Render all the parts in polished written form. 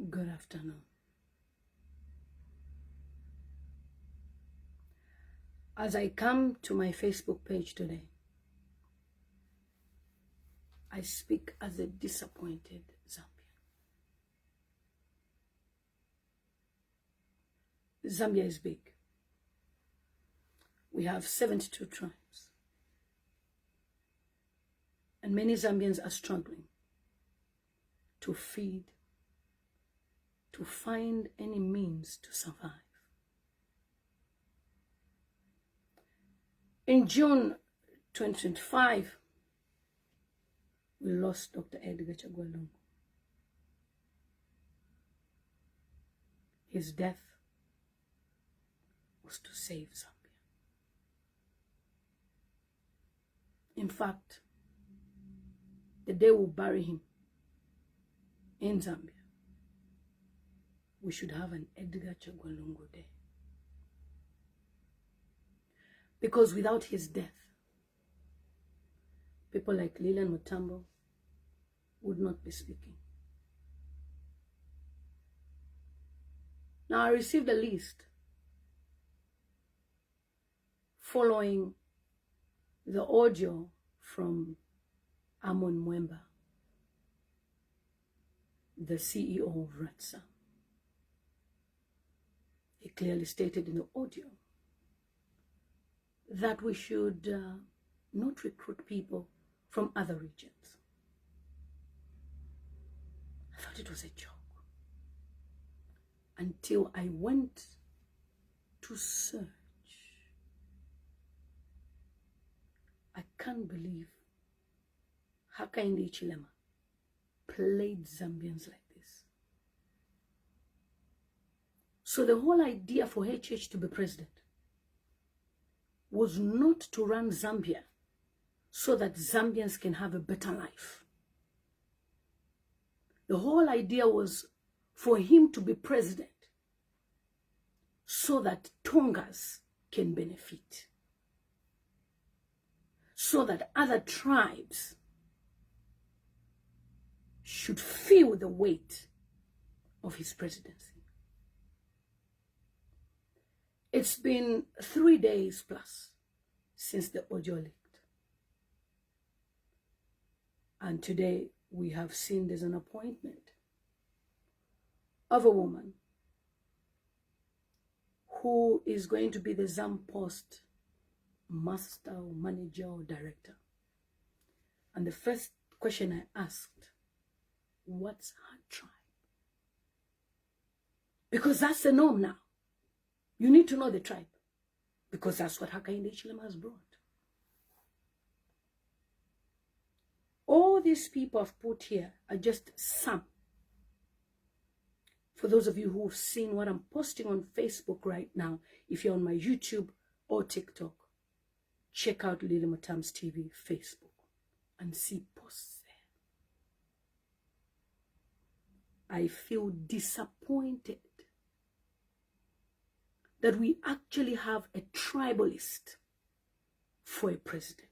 Good afternoon. As I come to my Facebook page today, I speak as a disappointed Zambian. Zambia is big. We have 72 tribes. And many Zambians are struggling to feed, to find any means to survive. In June 2025, we lost Dr. Edgar Chagwalungu. His death was to save Zambia. In fact, the day we'll bury him in Zambia, we should have an Edgar Chagwalungu Day. Because without his death, people like Lilian Mutambo would not be speaking. Now, I received a list following the audio from Amon Mwemba, the CEO of Ratsa. He clearly stated in the audio that we should not recruit people from other regions. I thought it was a joke until I went to search. I can't believe Hakainde Hichilema played Zambians like this. So the whole idea for HH to be president was not to run Zambia so that Zambians can have a better life. The whole idea was for him to be president so that Tongas can benefit, so that other tribes should feel the weight of his presidency. It's been 3 days plus since the audio leaked. And today we have seen there's an appointment of a woman who is going to be the Zampost master or manager or director. And the first question I asked, what's her tribe? Because that's the norm now. You need to know the tribe, because that's what Hakainde Hichilema has brought. All these people I've put here are just some. For those of you who've seen what I'm posting on Facebook right now, if you're on my YouTube or TikTok, check out Lily Matam's TV Facebook and see posts there. I feel disappointed that we actually have a tribalist for a president.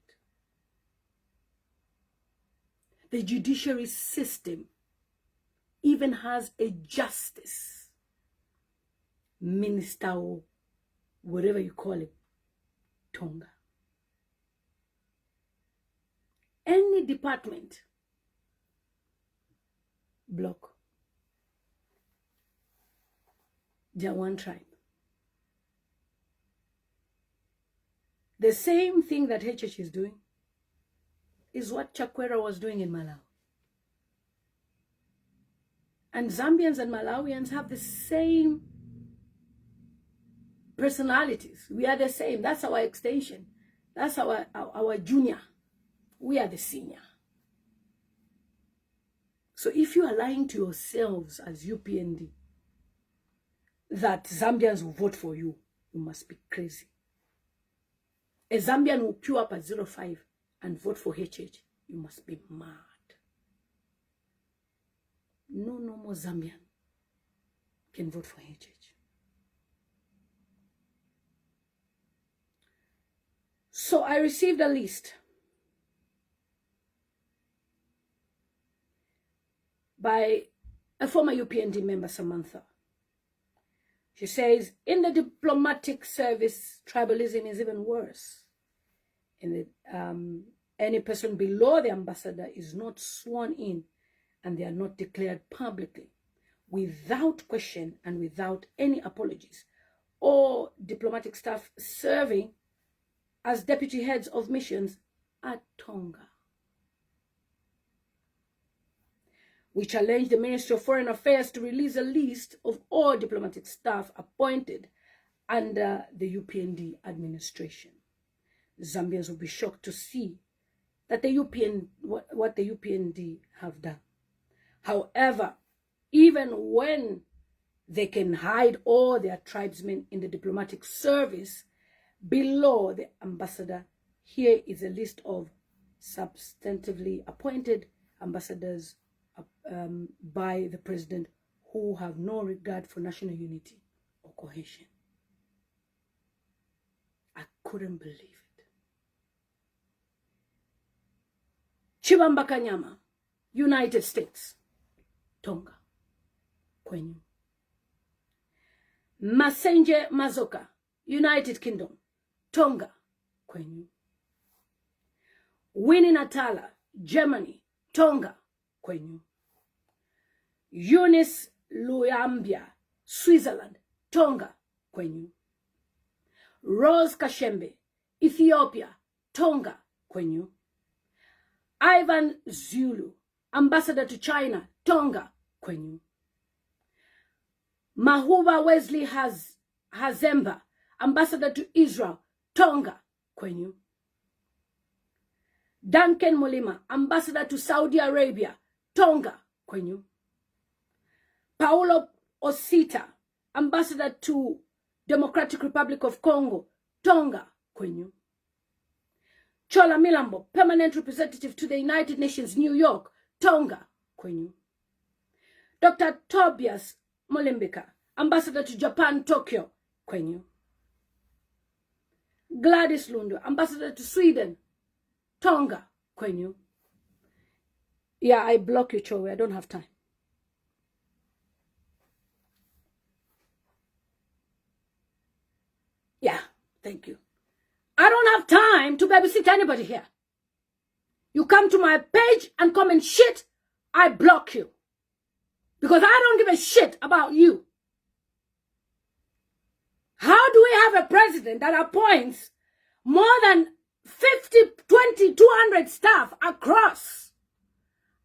The judiciary system even has a justice minister or whatever you call it, Tonga. Any department, block, they're one tribe. The same thing that HH is doing is what Chakwera was doing in Malawi. And Zambians and Malawians have the same personalities. We are the same. That's our extension. That's our junior. We are the senior. So if you are lying to yourselves as UPND that Zambians will vote for you, you must be crazy. A Zambian will queue up at 05 and vote for HH. You must be mad. No normal Zambian can vote for HH. So I received a list by a former UPND member, Samantha. She says, in the diplomatic service, tribalism is even worse. Any person below the ambassador is not sworn in and they are not declared publicly without question and without any apologies. Or diplomatic staff serving as deputy heads of missions at Tonga. We challenge the Ministry of Foreign Affairs to release a list of all diplomatic staff appointed under the UPND administration. Zambians will be shocked to see that what the UPND have done. However, even when they can hide all their tribesmen in the diplomatic service below the ambassador, here is a list of substantively appointed ambassadors by the president who have no regard for national unity or cohesion. I couldn't believe it. Chibamba Kanyama, United States, Tonga, Kwenyu. Masenje Mazoka, United Kingdom, Tonga, Kwenyu. Winnie Natala, Germany, Tonga, Kwenyu. Eunice Luyambia, Switzerland, Tonga, Kwenyu. Rose Kashembe, Ethiopia, Tonga, Kwenyu. Ivan Zulu, Ambassador to China, Tonga, Kwenyu. Mahuba Wesley Hazemba, Ambassador to Israel, Tonga, Kwenyu. Duncan Mulima, Ambassador to Saudi Arabia, Tonga, Kwenyu. Paulo Osita, Ambassador to Democratic Republic of Congo, Tonga, Kwenyu. Chola Milambo, Permanent Representative to the United Nations, New York, Tonga, Kwenyu. Dr. Tobias Molembeka, Ambassador to Japan, Tokyo, Kwenyu. Gladys Lundu, Ambassador to Sweden, Tonga, Kwenyu. Yeah, I block you, Chowe. I don't have time. Yeah, thank you. I don't have time to babysit anybody here. You come to my page and comment shit, I block you. Because I don't give a shit about you. How do we have a president that appoints more than 50, 20, 200 staff across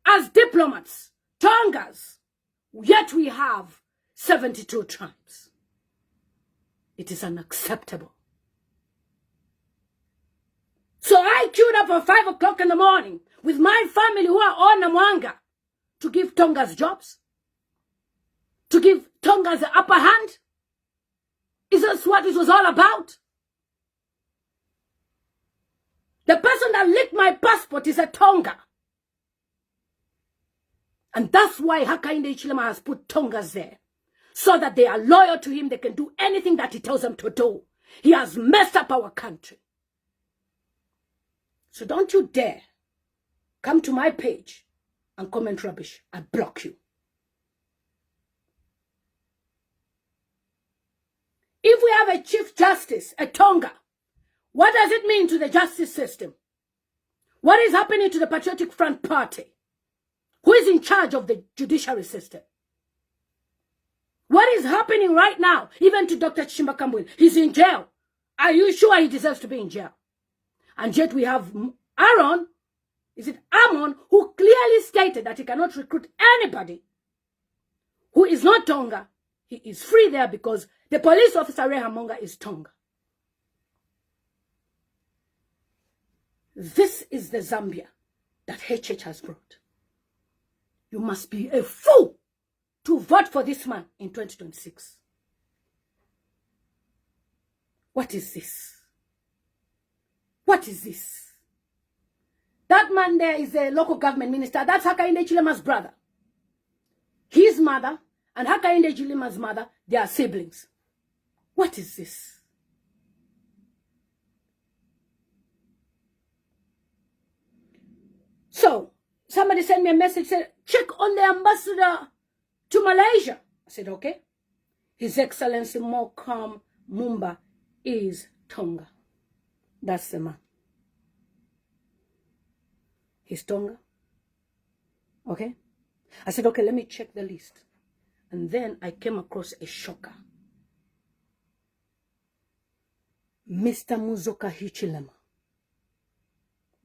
as diplomats, Tongas, yet we have 72 tribes? It is unacceptable. So I queued up at 5 o'clock in the morning with my family who are on Namwanga to give Tongas jobs, to give Tongas the upper hand. Is this what it was all about? The person that licked my passport is a Tonga. And that's why Hakainde Hichilema has put Tongas there. So that they are loyal to him, they can do anything that he tells them to do. He has messed up our country. So don't you dare come to my page and comment rubbish. I block you. If we have a Chief Justice, a Tonga, what does it mean to the justice system? What is happening to the Patriotic Front Party? Who is in charge of the judiciary system? What is happening right now, even to Dr. Chimbakambwe? He's in jail. Are you sure he deserves to be in jail? And yet we have Aaron, is it Amon, who clearly stated that he cannot recruit anybody who is not Tonga. He is free there because the police officer, Rehamonga, is Tonga. This is the Zambia that HH has brought. You must be a fool to vote for this man in 2026. What is this? What is this? That man there is a local government minister. That's Hakainde Hichilema's brother. His mother and Hakainde Hichilema's mother, they are siblings. What is this? So, somebody sent me a message, said, check on the ambassador to Malaysia. I said, okay. His Excellency Mokom Mumba is Tonga. That's the man. He's Tonga. Okay. I said, okay, let me check the list. And then I came across a shocker. Mr. Muzoka Hichilema,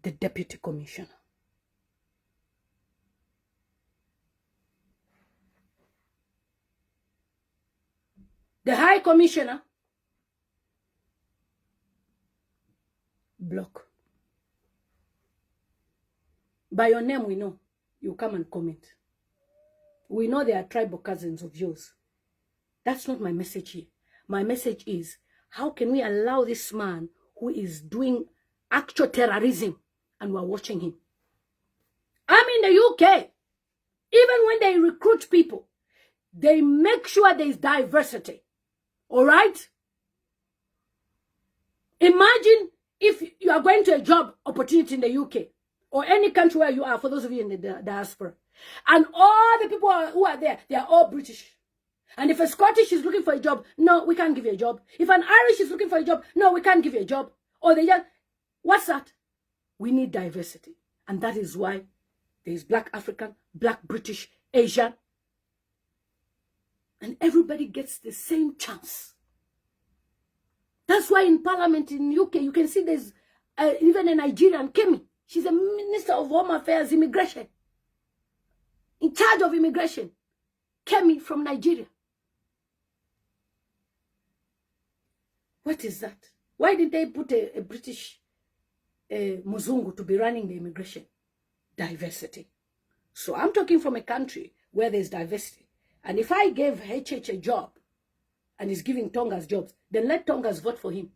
the Deputy Commissioner. The High Commissioner, block. By your name, we know. You come and comment. We know they are tribal cousins of yours. That's not my message here. My message is, how can we allow this man who is doing actual terrorism and we're watching him? I'm in the UK. Even when they recruit people, they make sure there is diversity. All right? Imagine if you are going to a job opportunity in the UK or any country where you are, for those of you in the diaspora, and all the people who are there, they are all British. And if a Scottish is looking for a job, no, we can't give you a job. If an Irish is looking for a job, no, we can't give you a job. Or they just, what's that? We need diversity. And that is why there is Black African, Black British, Asian. And everybody gets the same chance. That's why in Parliament in UK, you can see there's even a Nigerian, Kemi. She's a Minister of Home Affairs, Immigration. In charge of immigration. Kemi from Nigeria. What is that? Why did they put a British Muzungu to be running the immigration? Diversity. So I'm talking from a country where there's diversity. And if I gave HH a job and he's giving Tongas jobs, then let Tongas vote for him.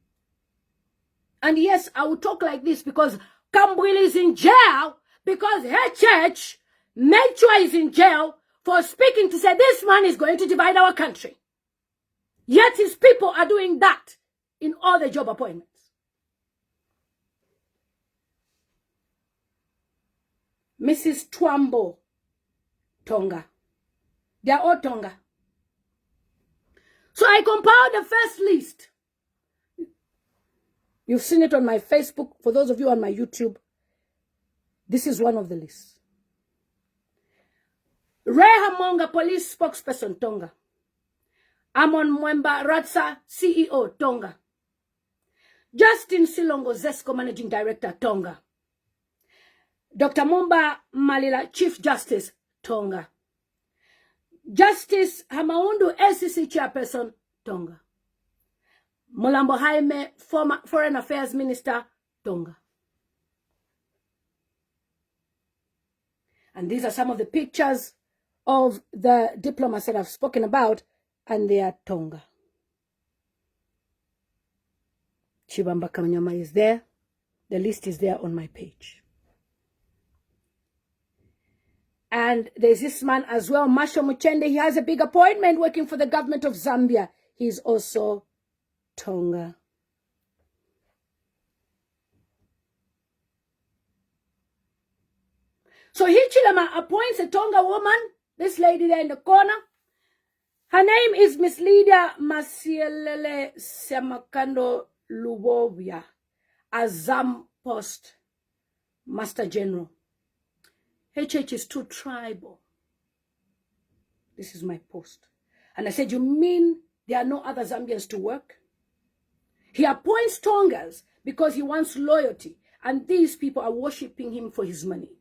And yes, I will talk like this because Kambwili is in jail because HH made sure he's in jail for speaking to say this man is going to divide our country. Yet his people are doing that in all the job appointments. Mrs. Twambo, Tonga. They are all Tonga. So I compiled the first list. You've seen it on my Facebook. For those of you on my YouTube, this is one of the lists. Reha Monga, police spokesperson, Tonga. Amon Mwemba Ratsa, CEO, Tonga. Justin Silongo Zesco, Managing Director, Tonga. Dr. Mumba Malila, Chief Justice, Tonga. Justice Hamaundu, LCC Chairperson, Tonga. Mulambo Jaime, former Foreign Affairs Minister, Tonga. And these are some of the pictures of the diplomats that I've spoken about, and they are Tonga. Chibamba Kamanyama is there. The list is there on my page. And there's this man as well, Masho Muchende. He has a big appointment working for the government of Zambia. He's also Tonga. So Hichilema appoints a Tonga woman, this lady there in the corner. Her name is Miss Lydia Masielele Semakando Lubovia, as Post Master General. HH is too tribal. This is my post. And I said, you mean there are no other Zambians to work? He appoints Tongas because he wants loyalty. And these people are worshipping him for his money.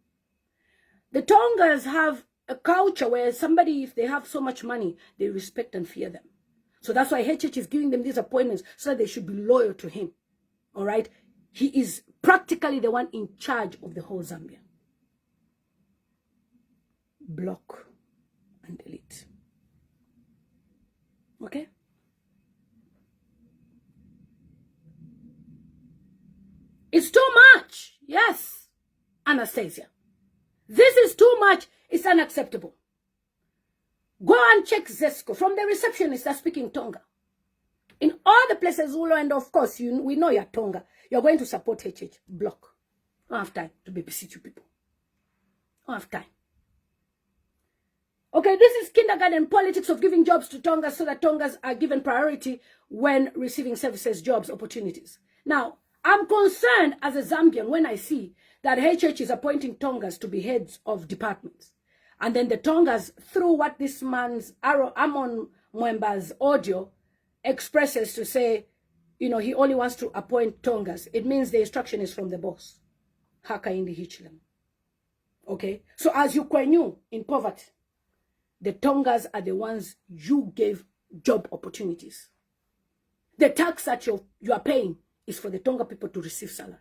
The Tongas have a culture where somebody, if they have so much money, they respect and fear them. So that's why HH is giving them these appointments so that they should be loyal to him. All right? He is practically the one in charge of the whole Zambia. Block and delete. Okay? It's too much. Yes, Anastasia. This is too much. It's unacceptable. Go and check Zesco. From the receptionist that's speaking Tonga. In all the places, Ulo, and of course, we know you're Tonga. You're going to support HH. Block. Don't have time to babysit you people. Don't have time. Okay, this is kindergarten politics of giving jobs to Tongas so that Tongas are given priority when receiving services, jobs, opportunities. Now, I'm concerned as a Zambian when I see that HH is appointing Tongas to be heads of departments. And then the Tongas, through what this man's, Amon Mwemba's audio expresses to say, you know, he only wants to appoint Tongas. It means the instruction is from the boss, Hakainde Hichilema. Okay? So as you knew in poverty, the Tongas are the ones you gave job opportunities. The tax that you are paying is for the Tonga people to receive salary.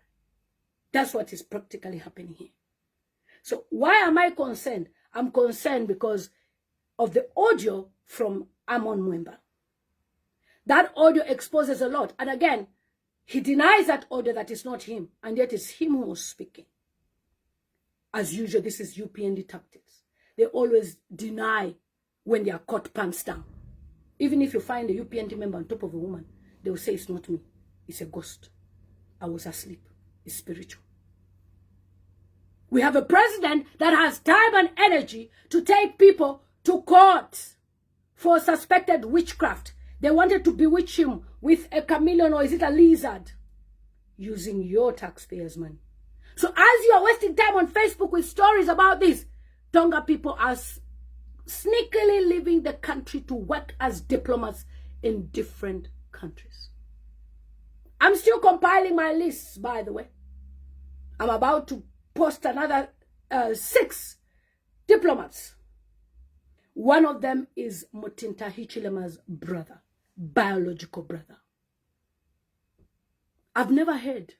That's what is practically happening here. So why am I concerned? I'm concerned because of the audio from Amon Mwemba. That audio exposes a lot. And again, he denies that audio that is not him. And yet it's him who was speaking. As usual, this is UPND tactics. They always deny when they are caught pants down. Even if you find a UPND member on top of a woman, they will say it's not me. It's a ghost. I was asleep. It's spiritual. We have a president that has time and energy to take people to court for suspected witchcraft. They wanted to bewitch him with a chameleon, or is it a lizard? Using your taxpayers' money. So as you are wasting time on Facebook with stories about this, Tonga people are sneakily leaving the country to work as diplomats in different countries. I'm still compiling my lists, by the way. I'm about to post another 6 diplomats. One of them is Mutinta Hichilema's brother, biological brother. I've never heard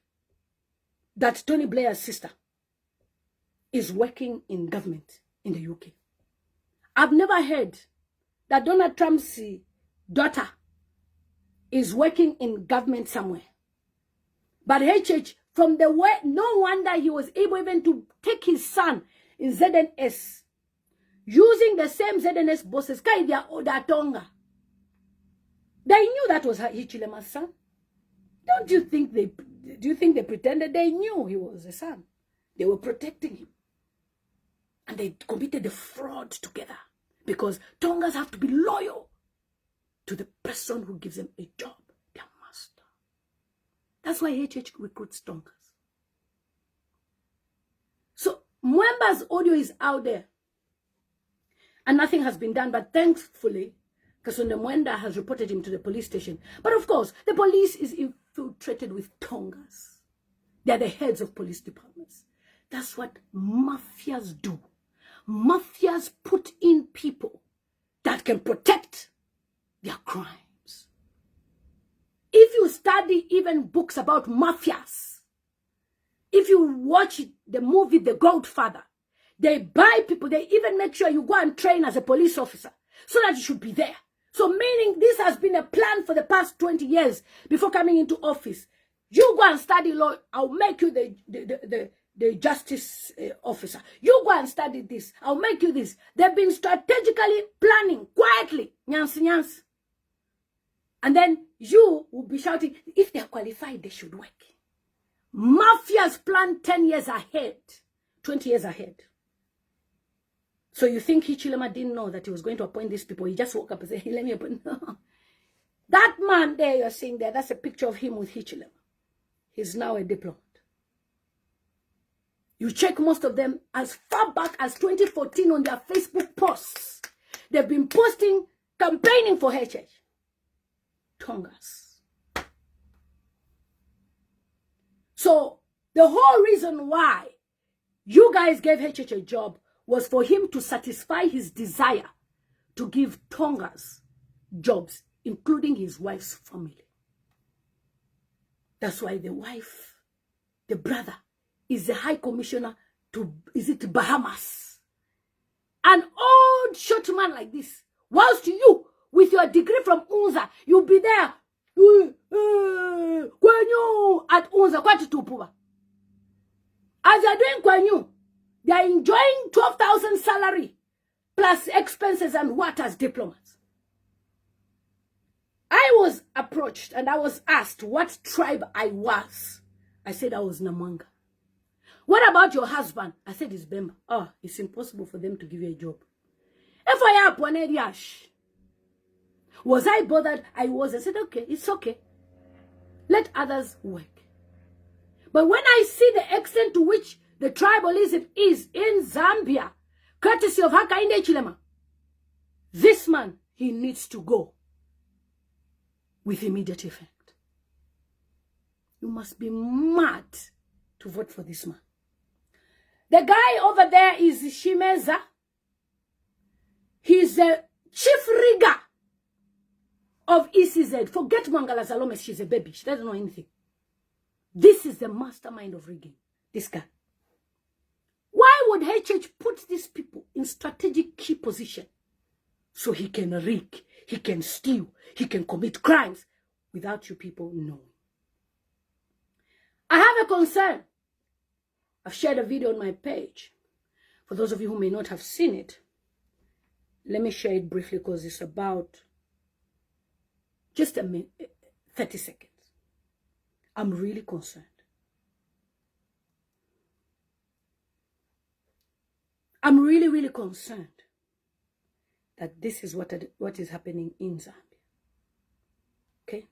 that Tony Blair's sister is working in government in the UK. I've never heard that Donald Trump's daughter is working in government somewhere. But HH, from the way, no wonder he was able even to take his son in ZNS, using the same ZNS bosses, Tonga. They knew that was Hichilema's son. Do you think they pretended? They knew he was a son. They were protecting him. And they committed the fraud together. Because Tongas have to be loyal to the person who gives them a job, their master. That's why HH recruits Tongas. So Mwemba's audio is out there. And nothing has been done. But thankfully, Kasonde Mwenda has reported him to the police station. But of course, the police is infiltrated with Tongas. They are the heads of police departments. That's what mafias do. Mafias put in people that can protect their crimes. If you study even books about mafias, if you watch the movie The Godfather, they buy people, they even make sure you go and train as a police officer so that you should be there. So meaning this has been a plan for the past 20 years before coming into office. You go and study law, I'll make you the justice officer. You go and study this, I'll make you this. They've been strategically planning quietly. Nyans, nyans. And then you will be shouting, if they're qualified, they should work. Mafias plan 10 years ahead, 20 years ahead. So you think Hichilema didn't know that he was going to appoint these people? He just woke up and said, hey, let me appoint. No. That man there you're seeing there, that's a picture of him with Hichilema. He's now a diplomat. You check most of them as far back as 2014 on their Facebook posts. They've been posting, campaigning for HH. Tongas. So the whole reason why you guys gave HH a job was for him to satisfy his desire to give Tongas jobs, including his wife's family. That's why the wife, the brother, is the High Commissioner to, is it Bahamas? An old short man like this, whilst you, with your degree from UNZA, you'll be there, at UNZA, as you're doing Kwanyu, they are enjoying 12,000 salary, plus expenses and what as diplomats. I was approached and I was asked what tribe I was. I said I was Namwanga. What about your husband? I said it's Bemba. Oh, it's impossible for them to give you a job. FIR Pwaneriash. Was I bothered? I was. I said, okay, it's okay. Let others work. But when I see the extent to which the tribalism is in Zambia, courtesy of Hakainde Hichilema, this man, he needs to go with immediate effect. You must be mad to vote for this man. The guy over there is Shimeza. He's the chief rigger of ECZ. Forget Mangala Salome, she's a baby. She doesn't know anything. This is the mastermind of rigging. This guy. Why would HH put these people in strategic key position? So he can rig, he can steal, he can commit crimes without you people knowing. I have a concern. I've shared a video on my page. For those of you who may not have seen it, let me share it briefly because it's about just a minute, 30 seconds. I'm really concerned. I'm really, really concerned that this is what is happening in Zambia. Okay?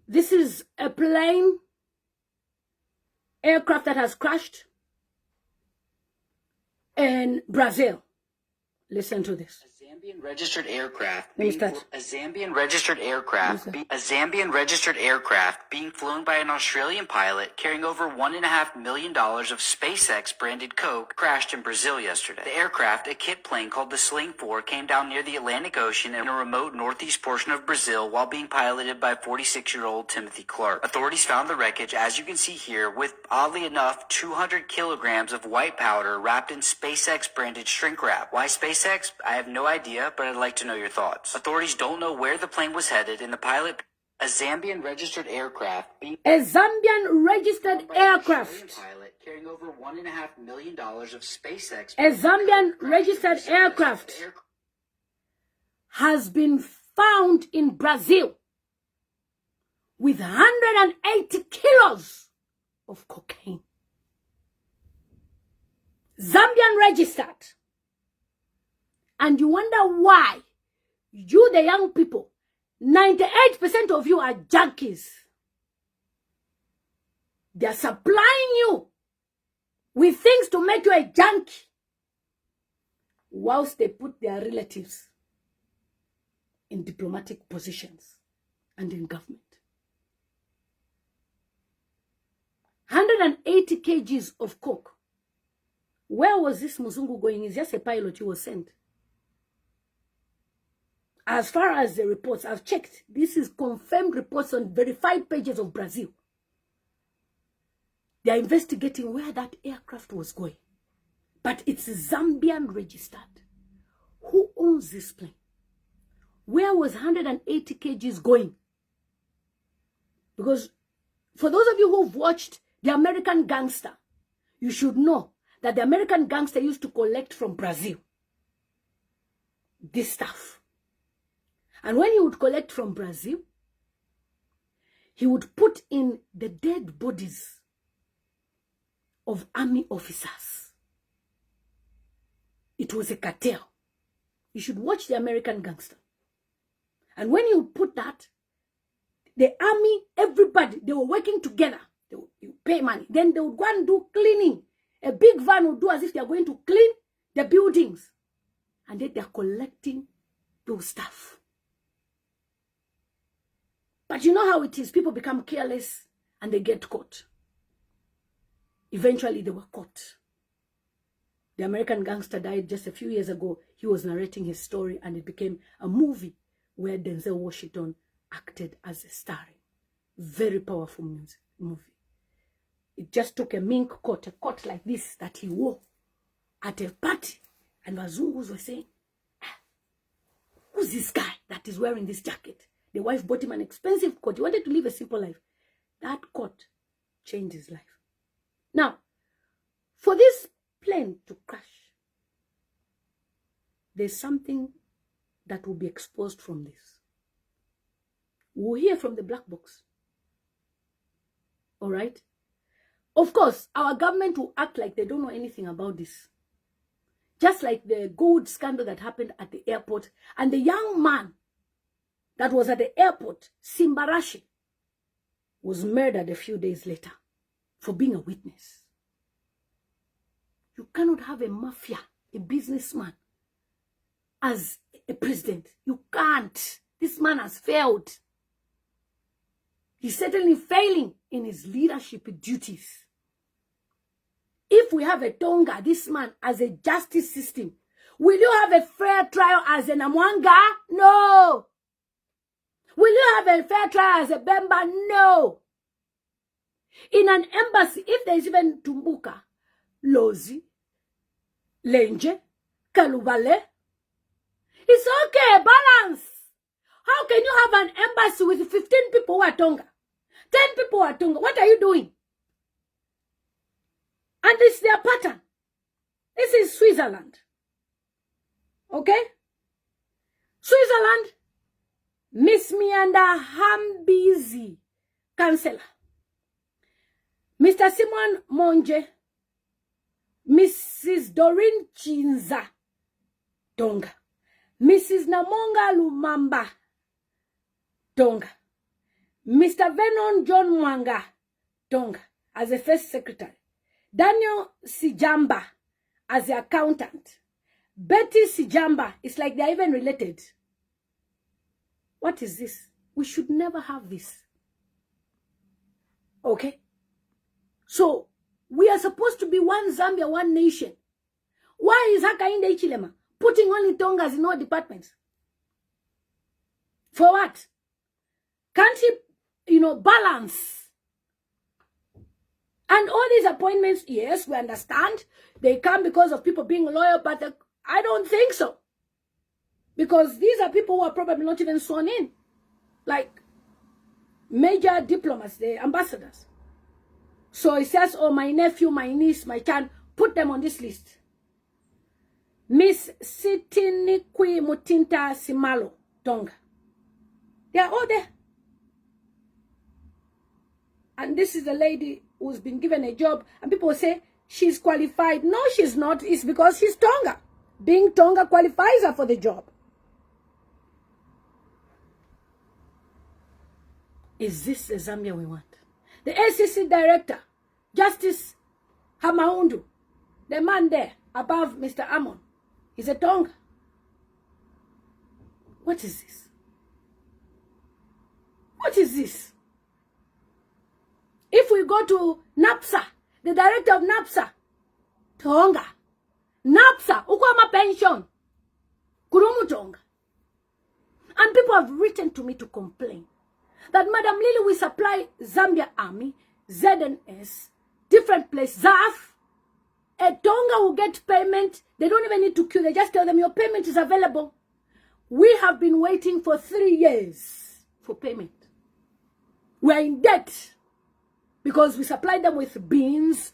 This is a plane, aircraft that has crashed in Brazil. Listen to this. A Zambian registered aircraft being flown by an Australian pilot carrying over $1.5 million of SpaceX branded coke crashed in Brazil yesterday. The aircraft, a kit plane called the Sling 4, came down near the Atlantic Ocean in a remote northeast portion of Brazil while being piloted by 46-year-old Timothy Clark. Authorities found the wreckage, as you can see here, with, oddly enough, 200 kilograms of white powder wrapped in SpaceX branded shrink wrap. Why SpaceX? I have no idea, but I'd like to know your thoughts. Authorities don't know where the plane was headed, and the pilot, a Zambian registered aircraft, carrying over $1.5 million of SpaceX. A Zambian registered aircraft has been found in Brazil with 180 kilos of cocaine. Zambian registered. And you wonder why you, the young people, 98% of you are junkies. They are supplying you with things to make you a junkie, whilst they put their relatives in diplomatic positions and in government. 180 kgs of coke. Where was this Muzungu going? It's just a pilot who was sent. As far as the reports, I've checked. This is confirmed reports on verified pages of Brazil. They are investigating where that aircraft was going. But it's Zambian registered. Who owns this plane? Where was 180 kgs going? Because for those of you who've watched The American Gangster, you should know that the American Gangster used to collect from Brazil this stuff. And when he would collect from Brazil, he would put in the dead bodies of army officers. It was a cartel. You should watch The American Gangster. And when you put that, the army, everybody, they were working together. You pay money. Then they would go and do cleaning. A big van would do as if they are going to clean the buildings. And then they are collecting those stuff. But you know how it is. People become careless and they get caught. Eventually they were caught. The American Gangster died just a few years ago. He was narrating his story and it became a movie where Denzel Washington acted as a starring. Very powerful movie. It just took a mink coat, a coat like this that he wore at a party. And Wazungus were saying, who's this guy that is wearing this jacket? The wife bought him an expensive coat. He wanted to live a simple life. That coat changed his life. Now, for this plane to crash, there's something that will be exposed from this. We'll hear from the black box. All right? Of course, our government will act like they don't know anything about this. Just like the gold scandal that happened at the airport, and the young man that was at the airport, Simbarashi, was murdered a few days later for being a witness. You cannot have a mafia, a businessman, as a president. You can't. This man has failed. He's certainly failing in his leadership duties. If we have a Tonga, this man, as a justice system, will you have a fair trial as a Namwanga? No. Will you have a fair trial as a Bemba? No. In an embassy, if there's even Tumbuka, Lozi, Lenje, Kalubale, it's okay, balance. How can you have an embassy with 15 people who are Tonga? 10 people who are Tonga? What are you doing? And it's their pattern. This is Switzerland. Okay? Switzerland, Miss Mianda Hambizi, Chancellor. Mr. Simon Monje, Mrs. Doreen Chinza, Tonga. Mrs. Namonga Lumamba, Tonga. Mr. Venon John Mwanga, Tonga, as the first secretary. Daniel Sijamba as the accountant. Betty Sijamba, it's like they're even related. What is this? We should never have this. Okay? So, we are supposed to be one Zambia, one nation. Why is Hakainde Hichilema putting only Tongas in all departments? For what? Can't he, balance? And all these appointments, yes, we understand. They come because of people being loyal, but I don't think so. Because these are people who are probably not even sworn in. Like major diplomats, the ambassadors. So it says, oh, my nephew, my niece, my child, put them on this list. Miss Sitinikwi Mutinta Simalo, Tonga. They are all there. And this is a lady who's been given a job, and people say she's qualified. No, she's not. It's because she's Tonga. Being Tonga qualifies her for the job. Is this the Zambia we want? The ACC director, Justice Hamaundu, the man there above Mr. Amon, he's a Tonga. What is this? What is this? If we go to NAPSA, the director of NAPSA, Tonga. NAPSA, Ukwama pension, Kurumu Tonga. And people have written to me to complain that Madam Lily will supply Zambia Army, ZNS, different place, ZAF. A Tonga will get payment. They don't even need to queue. They just tell them your payment is available. We have been waiting for 3 years for payment. We're in debt because we supplied them with beans,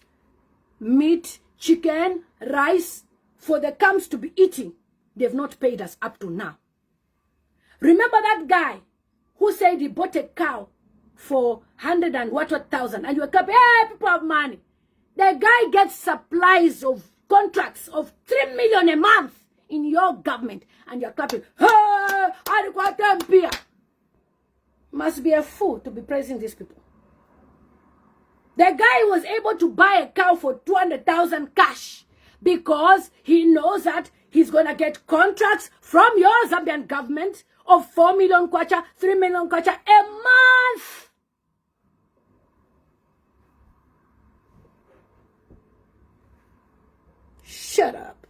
meat, chicken, rice for the camps to be eating. They've not paid us up to now. Remember that guy who said he bought a cow for 100 and what thousand, and you were clapping, hey, people have money. The guy gets supplies of contracts of 3 million a month in your government, and you're clapping, hey, must be a fool to be praising these people. The guy was able to buy a cow for 200,000 cash because he knows that he's going to get contracts from your Zambian government of 4 million kwacha, 3 million kwacha a month. Shut up.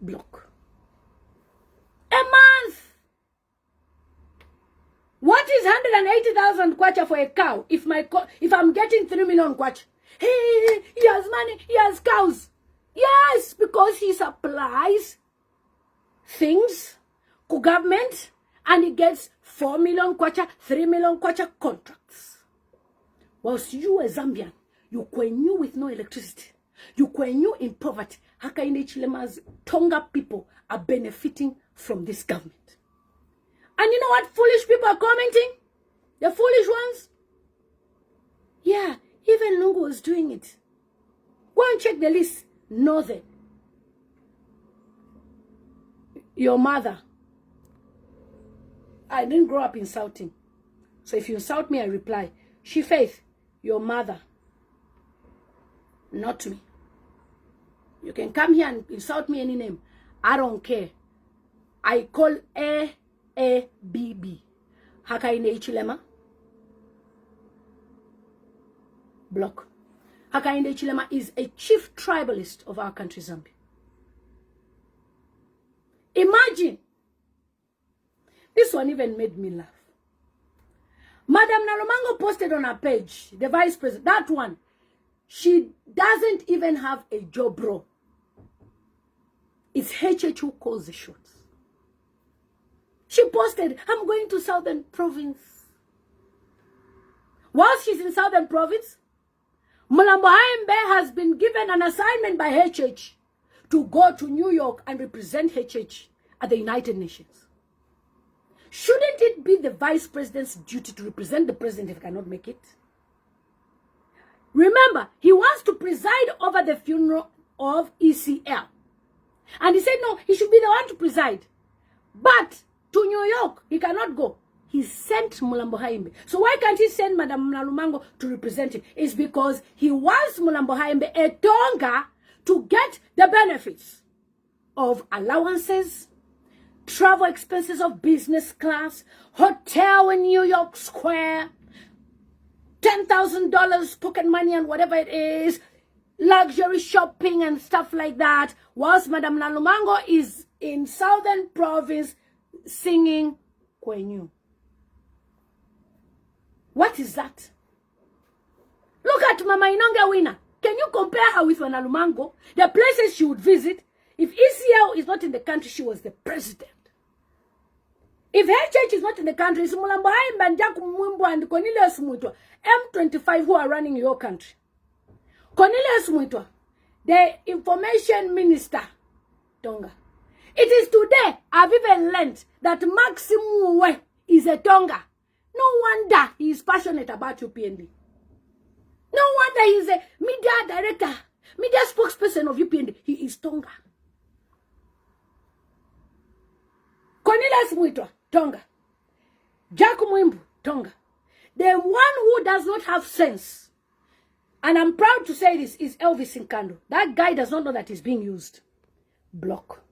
Block. A month. What is 180,000 kwacha for a cow if I'm getting 3 million kwacha? Hey, he has money, he has cows. Yes, because he supplies things to government and he gets 4 million kwacha, 3 million kwacha contracts. Whilst you, a Zambian, you quenue with no electricity. You quenue in poverty. Hakainde Hichilema's Tonga people are benefiting from this government. And you know what foolish people are commenting? The foolish ones? Yeah, even Lungu was doing it. Go and check the list. Northern, your mother. I didn't grow up insulting. So if you insult me, I reply, She Faith, your mother, not me. You can come here and insult me any name. I don't care. I call A-B-B. Hakainde Hichilema. Block. Hakainde Hichilema is a chief tribalist of our country, Zambia. Imagine. This one even made me laugh. Madam Nalomango posted on her page, the vice president, that one. She doesn't even have a job, bro. It's HH who calls the shots. She posted, I'm going to Southern Province. While she's in Southern Province, Mulambo Haimbe has been given an assignment by HH to go to New York and represent HH at the United Nations. Shouldn't it be the vice president's duty to represent the president if he cannot make it? Remember, he wants to preside over the funeral of ECL. And he said, no, he should be the one to preside. But to New York, he cannot go. He sent Mulambo Haimbe. So why can't he send Madam Nalumango to represent him? It's because he wants Mulambo Haimbe, a Tonga, to get the benefits of allowances, travel expenses of business class, hotel in New York Square, $10,000 pocket money and whatever it is, luxury shopping and stuff like that, whilst Madam Nalumango is in Southern Province singing Kwenyu. What is that? Look at Mama Inonga Winner. Can you compare her with Nalumango? The places she would visit. If ECL is not in the country, she was the president. If HH is not in the country, it's Mulambo Haimbe and Jack Mwimbo and Cornelius Muitwa, M25, who are running your country. Cornelius Muitwa, the information minister, Tonga. It is today I've even learned that Maximum is a Tonga. No wonder he is passionate about UPND. No wonder he is a media director, media spokesperson of UPND. He is Tonga. Cornelius Muitwa, Tonga. Jack Mwimbu, Tonga. The one who does not have sense, and I'm proud to say this, is Elvis Nkando. That guy does not know that he's being used. Block.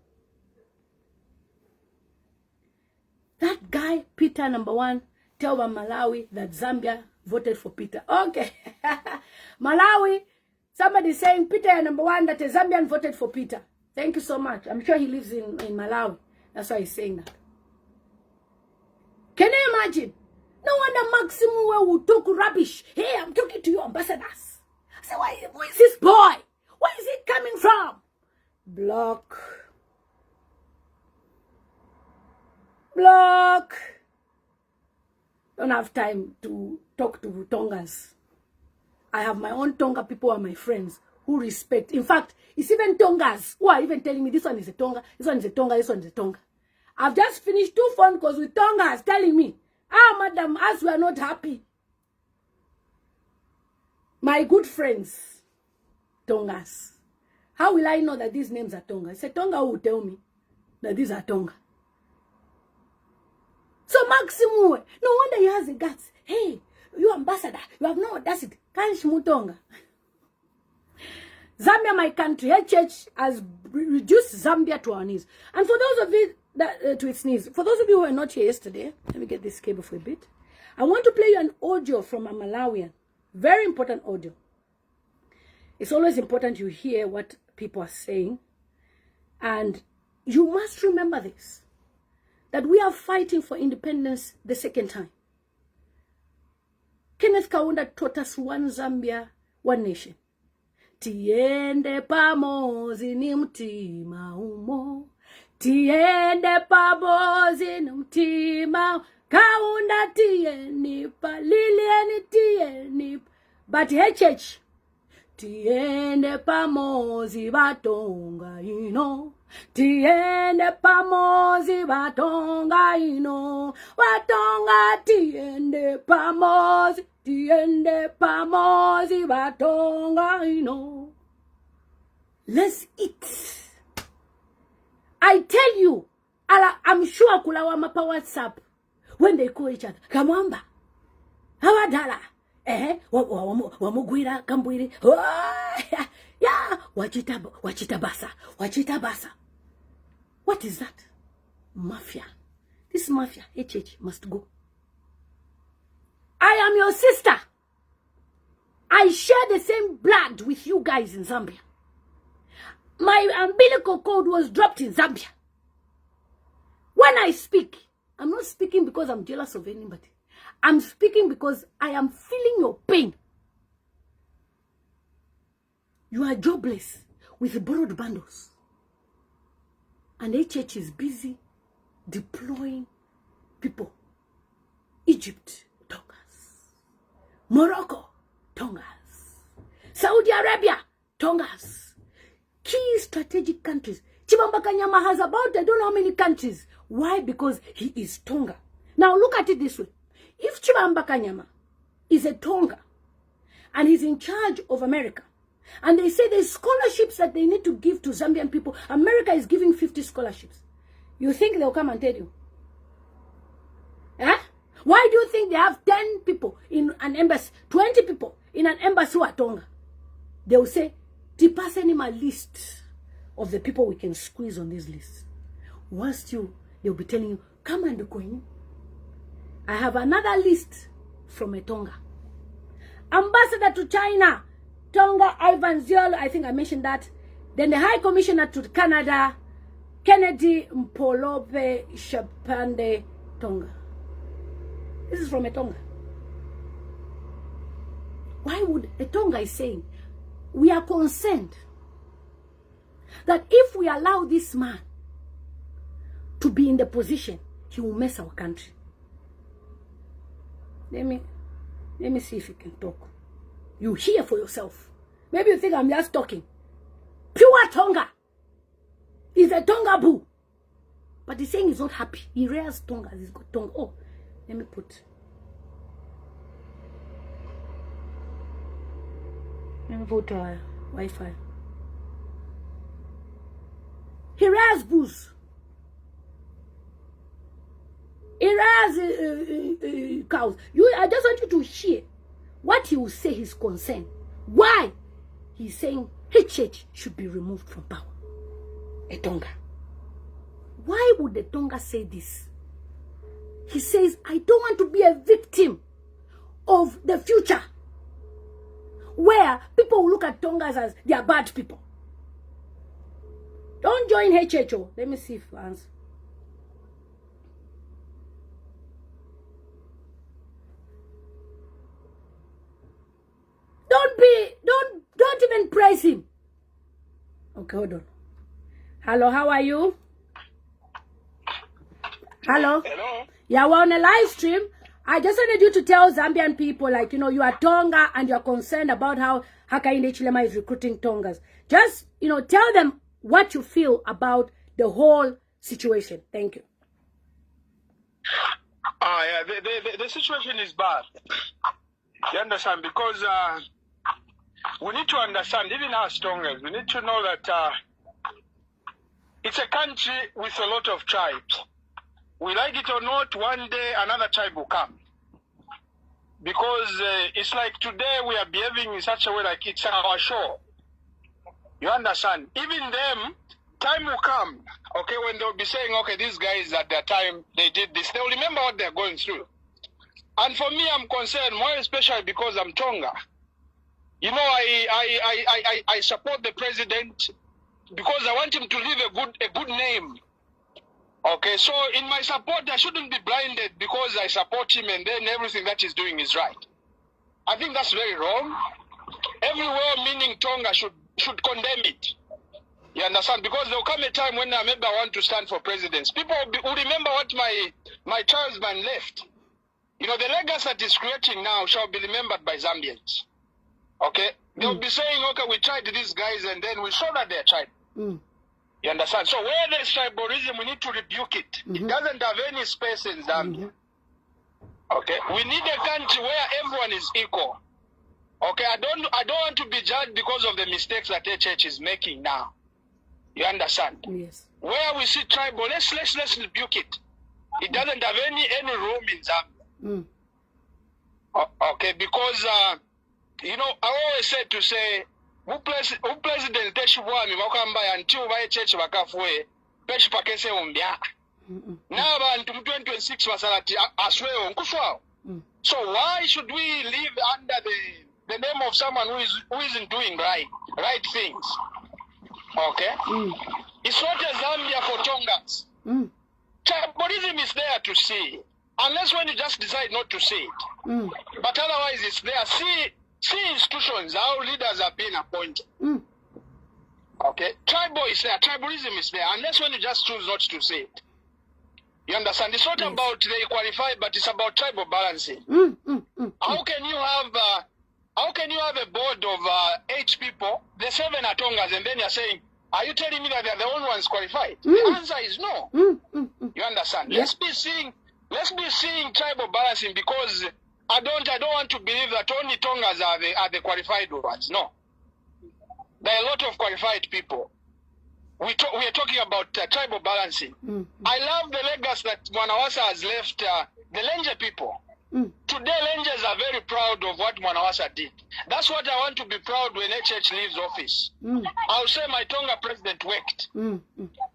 That guy, Peter #1, tell Malawi that Zambia voted for Peter. Okay. Malawi, somebody saying Peter #1 that a Zambian voted for Peter. Thank you so much. I'm sure he lives in Malawi. That's why he's saying that. Can you imagine? No wonder Maximo will talk rubbish. Hey, I'm talking to you, ambassadors. I say, where is this boy? Where is he coming from? Block. Block. Don't have time to talk to Tongas. I have my own Tonga people who are my friends who respect. In fact, it's even Tongas who are even telling me this one is a Tonga, this one is a Tonga, this one is a Tonga. I've just finished 2 phone calls with Tongas telling me, madam, as we are not happy. My good friends, Tongas. How will I know that these names are Tonga? It's a Tonga who will tell me that these are Tonga. So Maximo, no wonder he has the guts. Hey, you ambassador, you have no audacity. Kansh Mutonga. Zambia, my country, HH has reduced Zambia to our knees. And for those of you that to its knees, for those of you who were not here yesterday, let me get this cable for a bit. I want to play you an audio from a Malawian. Very important audio. It's always important you hear what people are saying. And you must remember this, that we are fighting for independence the second time. Kenneth Kaunda taught us one Zambia, one nation. Tiende pamozi ni mtima umo. Tiende pamozi ni mtima. Kaunda tieni pa, Liliani tieni pa. But HH, tiende pamozi batonga ino. Tiende pamozi batonga ino. Batonga tiende pamozi. Tiende pamozi batonga ino. Let's eat. I tell you, I'm sure kulawama pa WhatsApp when they call each other. Kamwamba. Hawadala. Wamugwira kambwiri. Yeah. Wachitabasa. What is that? Mafia. This mafia, HH, must go. I am your sister. I share the same blood with you guys in Zambia. My umbilical cord was dropped in Zambia. When I speak, I'm not speaking because I'm jealous of anybody. I'm speaking because I am feeling your pain. You are jobless with borrowed bundles. And HH is busy deploying people. Egypt, Tongas. Morocco, Tongas. Saudi Arabia, Tongas. Key strategic countries. Chibamba Kanyama has about, I don't know how many countries. Why? Because he is Tonga. Now look at it this way. If Chibamba Kanyama is a Tonga and he's in charge of America, and they say there's scholarships that they need to give to Zambian people, America is giving 50 scholarships. You think they'll come and tell you? Eh? Why do you think they have 10 people in an embassy, 20 people in an embassy who are Tonga? They will say, send him a list of the people we can squeeze on this list. Whilst they'll be telling you, come and go in. I have another list from a Tonga. Ambassador to China, Tonga, Ivan Ziol, I think I mentioned that. Then the High Commissioner to Canada, Kennedy Mpolope Shapande, Tonga. This is from a Tonga. Why would a Tonga is saying, we are concerned that if we allow this man to be in the position, he will mess our country. Let me see if you can talk. You hear for yourself. Maybe you think I'm just talking. Pure Tonga. He's a Tonga boo. But he's saying he's not happy. He rears Tonga. He's got Tonga. Oh, let me put Wi-Fi. He rears boos. He rears cows. I just want you to hear what he will say his concern. Why? He's saying HH should be removed from power. A Tonga. Why would the Tonga say this? He says, I don't want to be a victim of the future where people will look at Tongas as they are bad people. Don't join HHO. Let me see if I answer. Don't even praise him. Okay, hold on. Hello, how are you? Hello? Hello? Yeah, we're on a live stream. I just wanted you to tell Zambian people, like, you are Tonga and you're concerned about how Hakainde Hichilema is recruiting Tongas. Just, tell them what you feel about the whole situation. Thank you. Yeah, the situation is bad. You understand? Because we need to understand, even as Tongas, we need to know that it's a country with a lot of tribes. We like it or not, one day another tribe will come. Because it's like today we are behaving in such a way like it's our show. You understand? Even them, time will come, okay, when they'll be saying, okay, these guys at their time, they did this. They'll remember what they're going through. And for me, I'm concerned, more especially because I'm Tonga. I support the president because I want him to leave a good name. Okay, so in my support, I shouldn't be blinded because I support him and then everything that he's doing is right. I think that's very wrong. Everywhere meaning Tonga should condemn it. You understand? Because there will come a time when maybe I want to stand for presidents. People will remember what my tribesman left. The legacy that is creating now shall be remembered by Zambians. Okay? They'll be saying, okay, we tried these guys and then we saw that they're tried. You understand? So where there's tribalism, we need to rebuke it. It doesn't have any space in Zambia. Okay? We need a country where everyone is equal. Okay? I don't want to be judged because of the mistakes that HH is making now. You understand? Yes. where we see tribal, let's rebuke it. It doesn't have any room in Zambia. Okay, because you know, I always said to say, who president Teshubwami wakamba until by church wakafwe, pesh pakese umbia. Now abantu 2026 wasalati aswe onkuswa. So why should we live under the name of someone who isn't doing right things? Okay? It's not a Zambia for Tongas. Tribalism is there to see, unless when you just decide not to see it. But otherwise it's there. See institutions, how leaders are being appointed. Okay? Tribal is there, tribalism is there, unless when you just choose not to see it. You understand? It's not about they qualify, but it's about tribal balancing. How can you have a board of 8 people, the 7 are Tongas, and then you're saying, are you telling me that they're the only ones qualified? The answer is no. You understand? Let's be seeing tribal balancing, because I don't want to believe that only Tongas are the qualified ones. No, there are a lot of qualified people. We are talking about tribal balancing. I love the legacy that Mwanawasa has left the Lenje people. Today, Lenjes are very proud of what Mwanawasa did. That's what I want to be proud when HH leaves office. I'll say my Tonga president worked.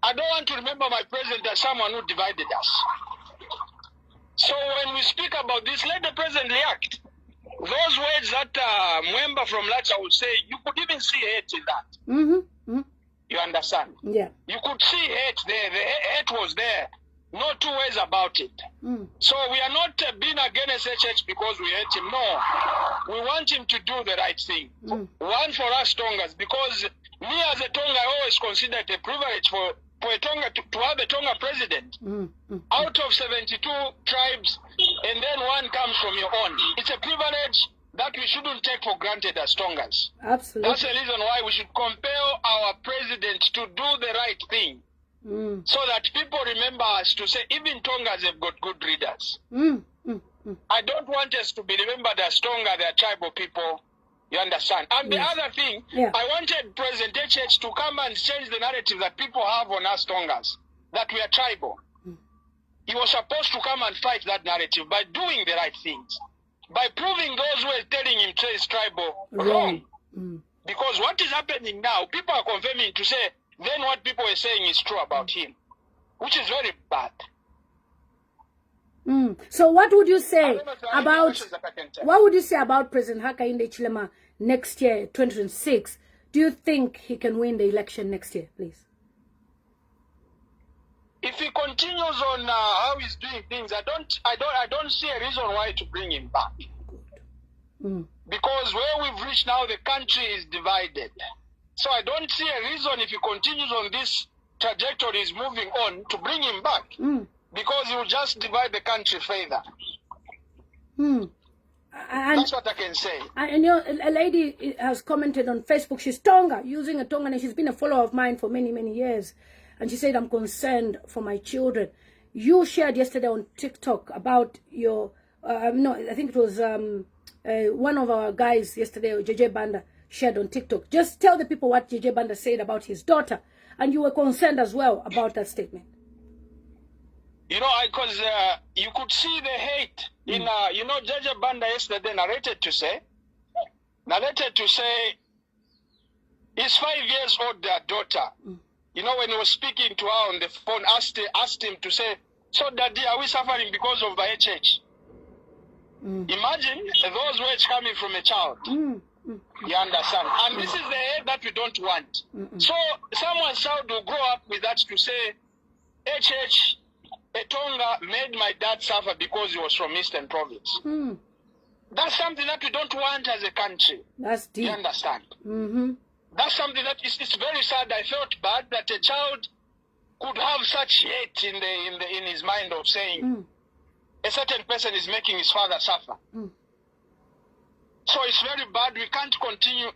I don't want to remember my president as someone who divided us. So when we speak about this, let the president react. Those words that Mwemba from Lacha would say, you could even see hate in that. You understand? Yeah. You could see hate there. The hate was there. No two ways about it. So we are not being against HH because we hate him. No. We want him to do the right thing. One for us Tongas, because me as a Tonga, I always consider it a privilege for a Tonga to have a Tonga president. Out of 72 tribes, and then one comes from your own. It's a privilege that we shouldn't take for granted as Tongas. Absolutely. That's the reason why we should compel our president to do the right thing. So that people remember us to say, even Tongas have got good leaders. I don't want us to be remembered as Tonga, they are tribal people. You understand? And the other thing, I wanted President HH to come and change the narrative that people have on us Tongas, that we are tribal. He was supposed to come and fight that narrative by doing the right things. By proving those who are telling him to is tribal wrong. Because what is happening now, people are confirming to say, then what people are saying is true about him, which is very bad. So what would you say about President Hakainde Hichilema next year, 2026? Do you think he can win the election next year, please? If he continues on how he's doing things, I don't see a reason why to bring him back. Because where we've reached now, the country is divided. So I don't see a reason if he continues on this trajectory he's moving on to bring him back. Because he will just divide the country further. That's what I can say. And you know, a lady has commented on Facebook, she's Tonga, using a Tongan, and she's been a follower of mine for many, many years. And she said, I'm concerned for my children. You shared yesterday on TikTok about your, no, I think it was one of our guys yesterday, JJ Banda, shared on TikTok. Just tell the people what JJ Banda said about his daughter. And you were concerned as well about that statement. You know, because you could see the hate in, you know, JJ Banda yesterday narrated to say his 5 years old daughter, you know, when he was speaking to her on the phone, asked him to say, so Daddy, are we suffering because of the HH? Imagine those words coming from a child. You understand? And this is the hate that we don't want. So someone's child will grow up with that to say, HH, Tonga made my dad suffer because he was from Eastern Province. That's something that we don't want as a country. That's deep. You understand? That's something that it's very sad. I felt bad that a child could have such hate in his mind of saying a certain person is making his father suffer. So it's very bad. We can't continue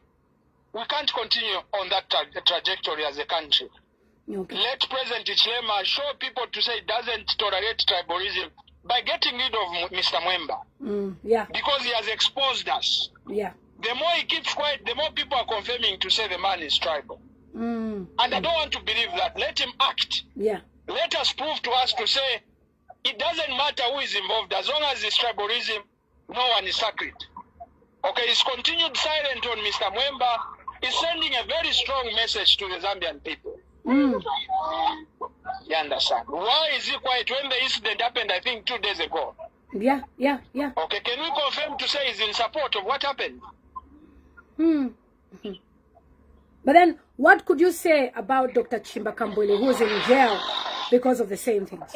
on that trajectory as a country. Let President Hichilema show people to say it doesn't tolerate tribalism by getting rid of Mr. Mwemba. Because he has exposed us. The more he keeps quiet, the more people are confirming to say the man is tribal. And I don't want to believe that. Let him act. Yeah. Let us prove to us to say it doesn't matter who is involved, as long as it's tribalism, no one is sacred. Okay, his continued silent on Mr. Mwemba is sending a very strong message to the Zambian people. You understand? Why is he quiet when the incident happened, I think, 2 days ago? Yeah. Okay, can we confirm to say he's in support of what happened? But then, what could you say about Dr. Chimbakambwele, who's in jail because of the same things?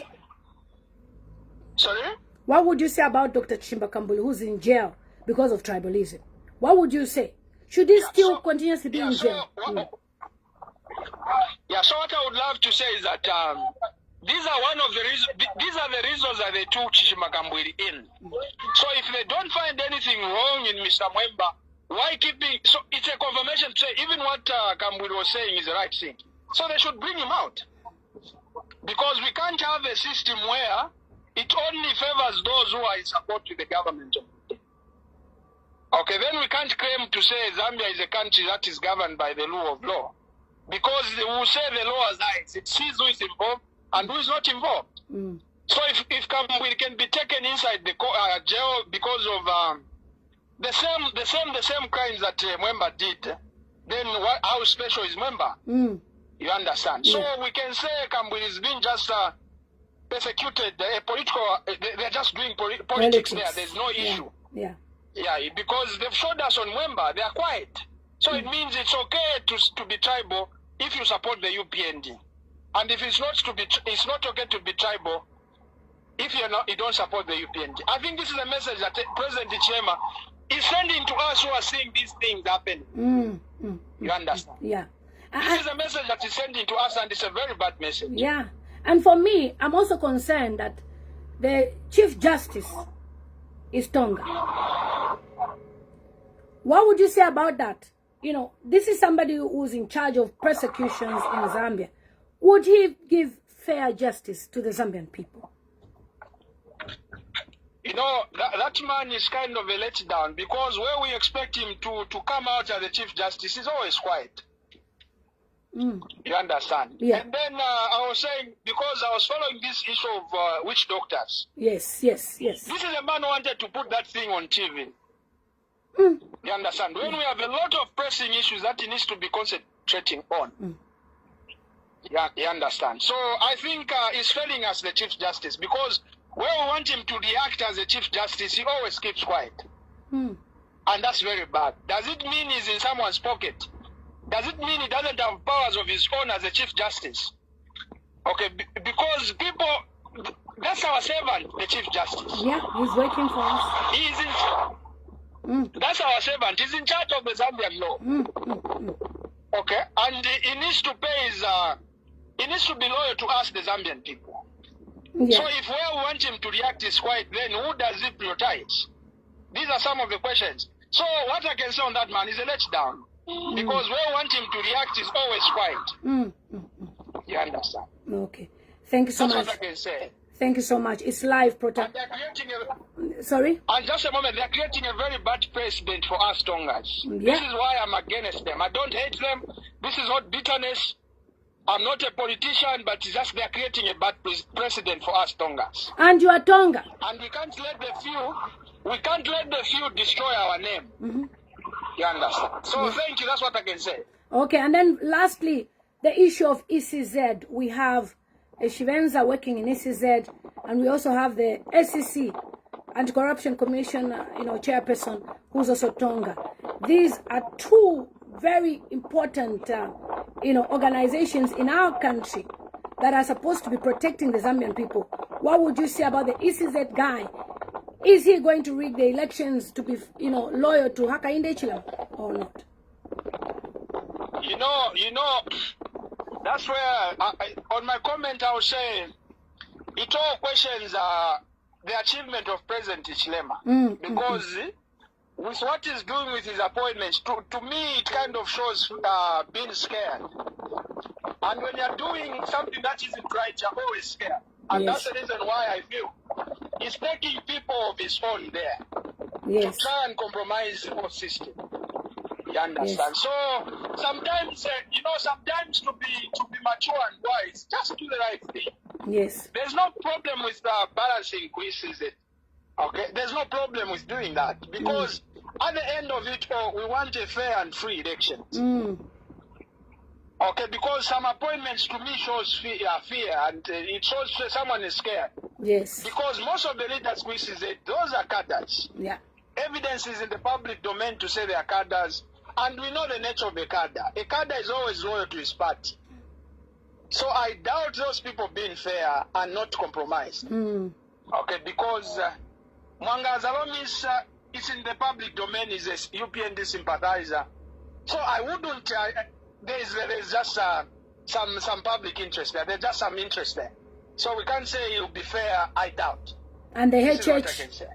Sorry? What would you say about Dr. Chimbakambwele, who's in jail because of tribalism? What would you say? Should he still continuously be in jail? So what I would love to say is that these are one of the reasons. These are the reasons that they took Chimbakambwele in. So if they don't find anything wrong in Mr. Mwemba, why keeping? So it's a confirmation to say even what Kambwele was saying is the right thing. So they should bring him out, because we can't have a system where it only favors those who are in support with the government. Okay, then we can't claim to say Zambia is a country that is governed by the rule of law, because they will say the law as eyes. It sees who is involved and who is not involved. So if Kambwele can be taken inside the jail because of the same crimes that Mwemba did, then how special is Mwemba? You understand? So we can say Kambwele is being just persecuted, they're just doing politics there. There's no issue. Yeah, because they've showed us on Mwemba, they are quiet. So it means it's okay to be tribal if you support the UPND. And if it's not okay to be tribal if you don't support the UPND. I think this is a message that President Hichilema is sending to us who are seeing these things happen. You understand? Yeah. This is a message that is sending to us, and it's a very bad message. Yeah. And for me, I'm also concerned that the Chief Justice is Tonga. What would you say about that? You know, this is somebody who's in charge of persecutions in Zambia. Would he give fair justice to the Zambian people? You know, that man is kind of a letdown, because where we expect him to come out as the Chief Justice, he's always quiet. You understand? Yeah. And then I was saying, because I was following this issue of witch doctors. Yes. This is a man who wanted to put that thing on TV. You understand? When we have a lot of pressing issues that he needs to be concentrating on. Yeah, you understand? So I think he's failing as the Chief Justice, because where we want him to react as a Chief Justice, he always keeps quiet. And that's very bad. Does it mean he's in someone's pocket? Does it mean he doesn't have powers of his own as a Chief Justice? Okay, because people, that's our servant, the Chief Justice. Yeah, he's working for us. He's in, that's our servant. He's in charge of the Zambian law. Okay, and he needs to pay his, he needs to be loyal to us, the Zambian people. Yeah. So if where we want him to react is quiet, then who does he prioritize? These are some of the questions. So what I can say on that man is a letdown. Because where we want him to react is always quiet. You understand? Okay. Thank you so much. That's what I can say. Thank you so much. It's live protect. Sorry? And just a moment, they're creating a very bad precedent for us Tongas. Yeah. This is why I'm against them. I don't hate them. This is not bitterness. I'm not a politician, but it's just they're creating a bad precedent for us Tongas. And you are Tonga. And we can't let the few destroy our name. You understand? So thank you, that's what I can say. Okay, and then lastly, the issue of ECZ. We have a Shivenza working in ECZ, and we also have the SEC, Anti-Corruption Commission, chairperson, who's also Tonga. These are two very important, organizations in our country that are supposed to be protecting the Zambian people. What would you say about the ECZ guy? Is he going to rig the elections to be, loyal to Hakainde Hichilema or not? You know, that's where, on my comment, I would say, it all questions the achievement of President Hichilema. Because with what he's doing with his appointments, to me, it kind of shows being scared. And when you're doing something that isn't right, you're always scared. And that's the reason why I feel he's taking people of his own there to try and compromise the whole system. You understand? Yes. So sometimes, sometimes to be mature and wise, just do the right thing. Yes. There's no problem with balancing quiz, is it? Okay, there's no problem with doing that because at the end of it all, we want a fair and free election. Okay, because some appointments to me shows fear and it shows someone is scared. Yes. Because most of the leaders quizzes, those are cadres. Yeah. Evidence is in the public domain to say they are cadres, and we know the nature of a cadre. A cadre is always loyal to his party. So I doubt those people being fair and not compromised. Okay, because Mwanga Zalomis is in the public domain, is a UPND sympathizer. So I wouldn't, there's just some public interest there. There's just some interest there. So we can't say it'll be fair, I doubt. And the This is what I HH, can say.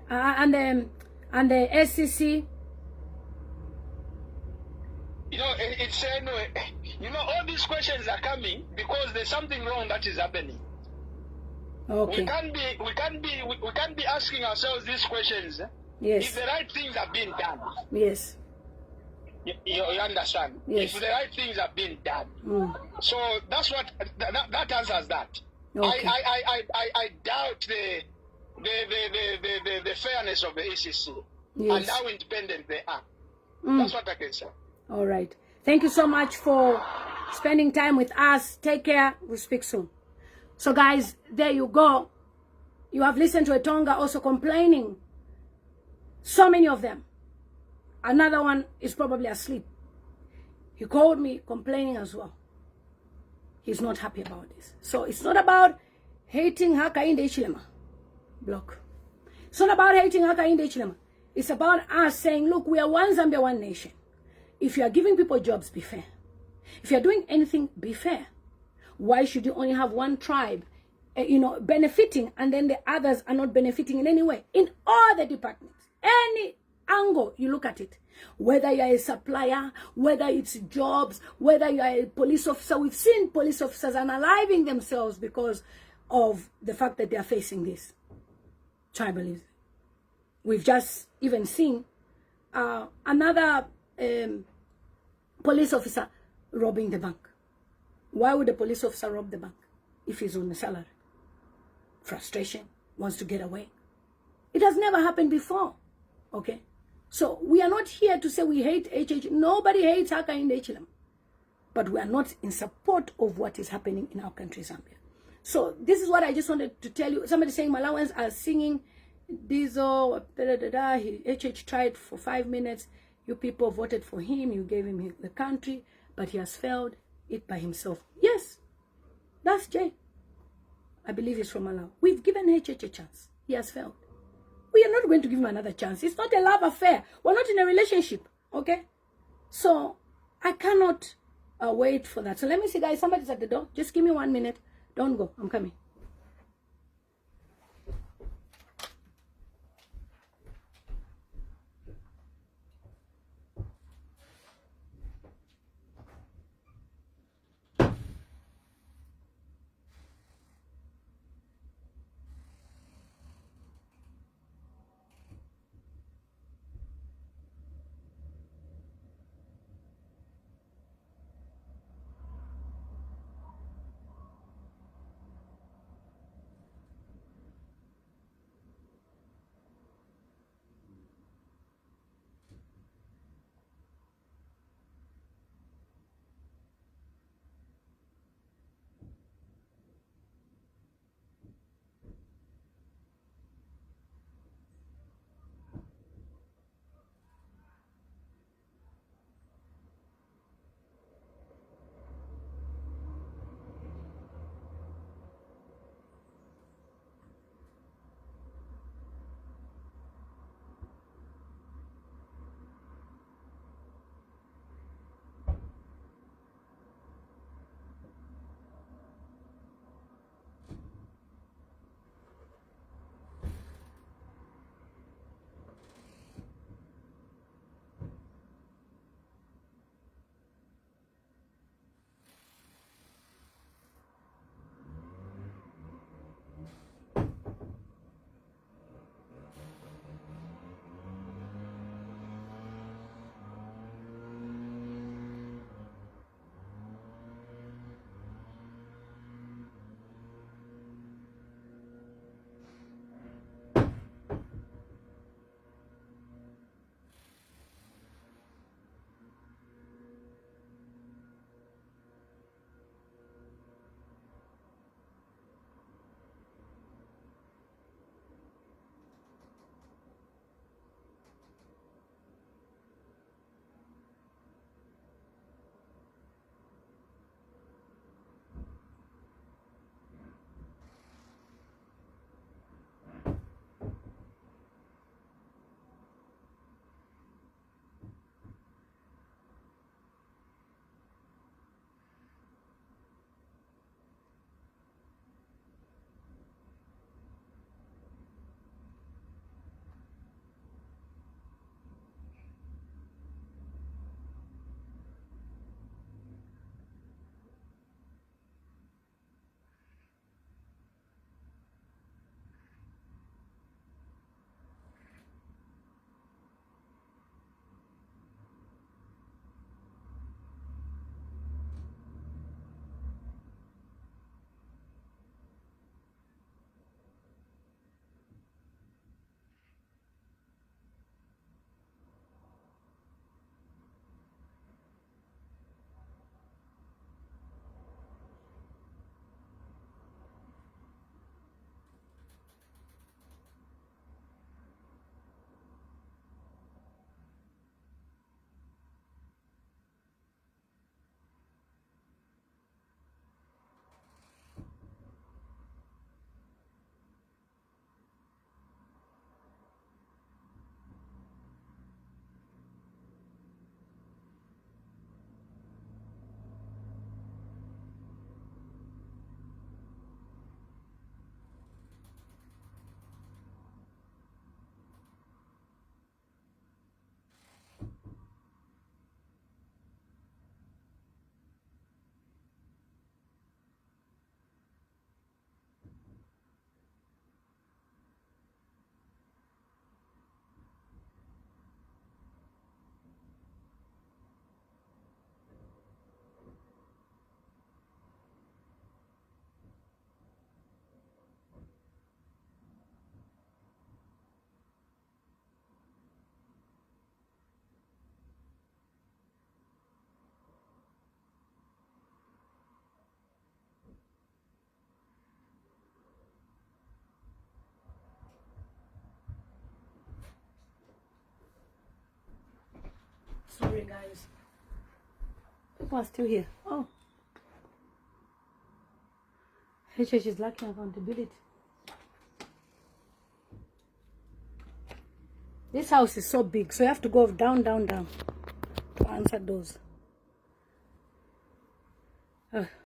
and the SEC. It's anyway. All these questions are coming because there's something wrong that is happening. Okay. We can't be asking ourselves these questions. Yes. If the right things are being done. Yes. You understand? Yes. If the right things are being done. So that's what that answers that. Okay. I doubt the fairness of the ACC and how independent they are. That's what I can say. All right. Thank you so much for spending time with us. Take care. We'll speak soon. So guys, there you go. You have listened to a Tonga also complaining. So many of them. Another one is probably asleep. He called me complaining as well. He's not happy about this. So it's not about hating Hakainde Hichilema. Block. It's not about hating Hakainde Hichilema. It's about us saying, look, we are one Zambia, one nation. If you are giving people jobs, be fair. If you are doing anything, be fair. Why should you only have one tribe, benefiting, and then the others are not benefiting in any way? In all the departments, any angle you look at it, whether you are a supplier, whether it's jobs, whether you are a police officer. We've seen police officers unaliving themselves because of the fact that they are facing this tribalism. We've just even seen another police officer robbing the bank. Why would a police officer rob the bank if he's on a salary? Frustration, wants to get away. It has never happened before. Okay? So we are not here to say we hate HH. Nobody hates Hakainde Hichilema. But we are not in support of what is happening in our country, Zambia. So this is what I just wanted to tell you. Somebody saying Malawans are singing Diesel, HH tried for 5 minutes. You people voted for him. You gave him the country. But he has failed it by himself. Yes, that's Jay. I believe he's from Malawi. We've given HH a chance. He has failed. We are not going to give him another chance. It's not a love affair. We're not in a relationship. Okay? So, I cannot wait for that. So, let me see, guys. Somebody's at the door. Just give me 1 minute. Don't go. I'm coming. Sorry, guys. People are still here. Oh. HH is lacking accountability. This house is so big, so you have to go down, down, down to answer those.